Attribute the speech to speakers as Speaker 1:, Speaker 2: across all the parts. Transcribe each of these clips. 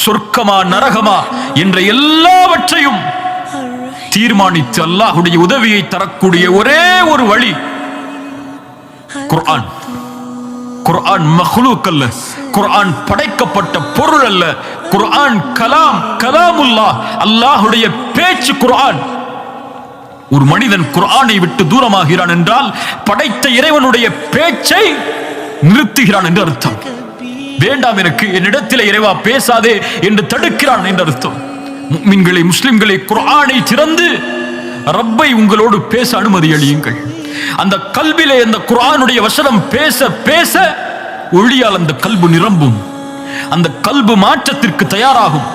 Speaker 1: சொர்க்கமா நரகமா என்ற எல்லாவற்றையும் தீர்மானித்து அல்லாஹ்வுடைய உதவியை தரக்கூடிய ஒரே ஒரு வழி குர்ஆன். குர்ஆன் மக்லூக் அல்ல, குர்ஆன் படைக்கப்பட்ட பொருள் அல்ல, குர்ஆன் கலாமுல்லாஹ், அல்லாஹ்வுடைய பேச்சு குர்ஆன். ஒரு மனிதன் குர்ஆனை விட்டு தூரமாகிறான் என்றால் படைத்த இறைவனுடைய பேச்சை நிறுத்துகிறான் என்று அர்த்தம். வேண்டாம் எனக்கு, என்னிடத்தில் இறைவா பேசாதே என்று தடுக்கிறான் என்று அர்த்தம். முஃமின்களே, முஸ்லிம்களே, குர்ஆனை திறந்து ரப்பை உங்களோடு பேச அனுமதி அளியுங்கள். அந்த கல்விலே அந்த குர்ஆனுடைய வசனம் பேச பேச ஒளியால் அந்த கல்பு நிரம்பும். அந்த கல்பு மாற்றத்திற்கு தயாராகும்,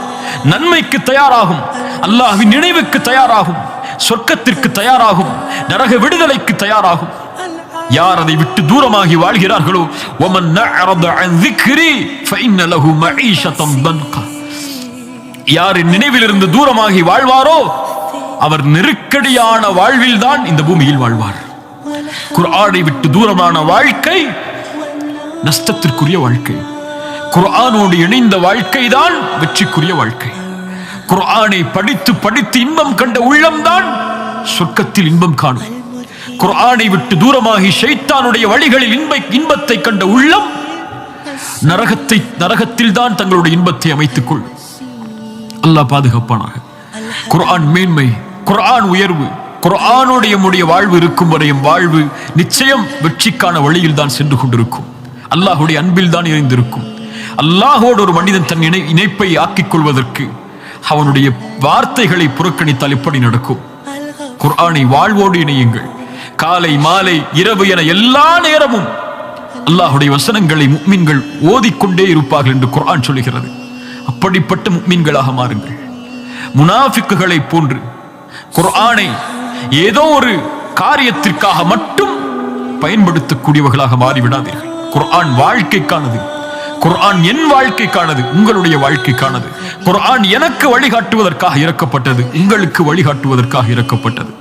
Speaker 1: நன்மைக்கு தயாராகும், அல்லாஹ்வின் நினைவுக்கு தயாராகும், சொர்க்கத்திற்கு தயாராகும், நரக விடுதலைக்கு தயாராகும். யார் அதை விட்டு தூரமாகி வாழ்கிறார்களோ, وَمَنْ أَعْرَضَ عَنْ ذِكْرِي فَإِنَّ لَهُ مَعِيشَةً ضَنْكًا. யார் நினைவிலிருந்து தூரமாகி வாழ்வாரோ அவர் நெருக்கடியான வாழ்வில் தான் இந்த பூமியில் வாழ்வார். குர்ஆனை விட்டு தூரமான வாழ்க்கை நஷ்டத்திற்குரிய வாழ்க்கை. குர்ஆனோடு இணைந்த வாழ்க்கை தான் வெற்றிக்குரிய வாழ்க்கை. குர்ஆனை படித்து படித்து இன்பம் கண்ட உள்ளம்தான் சொர்க்கத்தில் இன்பம் காணும். குர்ஆனை விட்டு தூரமாகி ஷைத்தானுடைய வழிகளில் இன்பத்தை கண்ட உள்ளம் நரகத்தில் தான் தங்களுடைய இன்பத்தை அமைத்துக் கொள்ளும். அல்லாஹ் பாதுகாப்பானாக. குர்ஆன் மேன்மை, குர்ஆன் உயர்வு, குர்ஆனுடைய வாழ்வு இருக்கும் வரையும் வாழ்வு நிச்சயம் வெற்றிக்கான வழியில் தான் சென்று கொண்டிருக்கும். அல்லாஹ்வுடைய அன்பில் தான் இணைந்திருக்கும். அல்லாஹ்வோடு ஒரு மனிதன் தன் இணைப்பை ஆக்கிக் கொள்வதற்கு அவனுடைய வார்த்தைகளை புறக்கணித்தால் எப்படி நடக்கும்? குர்ஆனை வாழ்வோடு இணையுங்கள். காலை மாலை இரவு என எல்லா நேரமும் அல்லாஹ்வுடைய வசனங்களை முஃமின்கள் ஓதிக்கொண்டே இருப்பார்கள் என்று குர்ஆன் சொல்கிறது. அப்படிப்பட்ட முஃமின்களாக மாறுங்கள். முனாஃபிக்குகளை போன்று குர்ஆனை ஏதோ ஒரு காரியத்திற்காக மட்டும் பயன்படுத்தக்கூடியவர்களாக மாறிவிடாதீர்கள். குர்ஆன் வாழ்க்கைக்கானது. குர்ஆன் என் வாழ்க்கைக்கானது, உங்களுடைய வாழ்க்கைக்கானது. குர்ஆன் எனக்கு வழிகாட்டுவதற்காக இறக்கப்பட்டது, உங்களுக்கு வழிகாட்டுவதற்காக இறக்கப்பட்டது.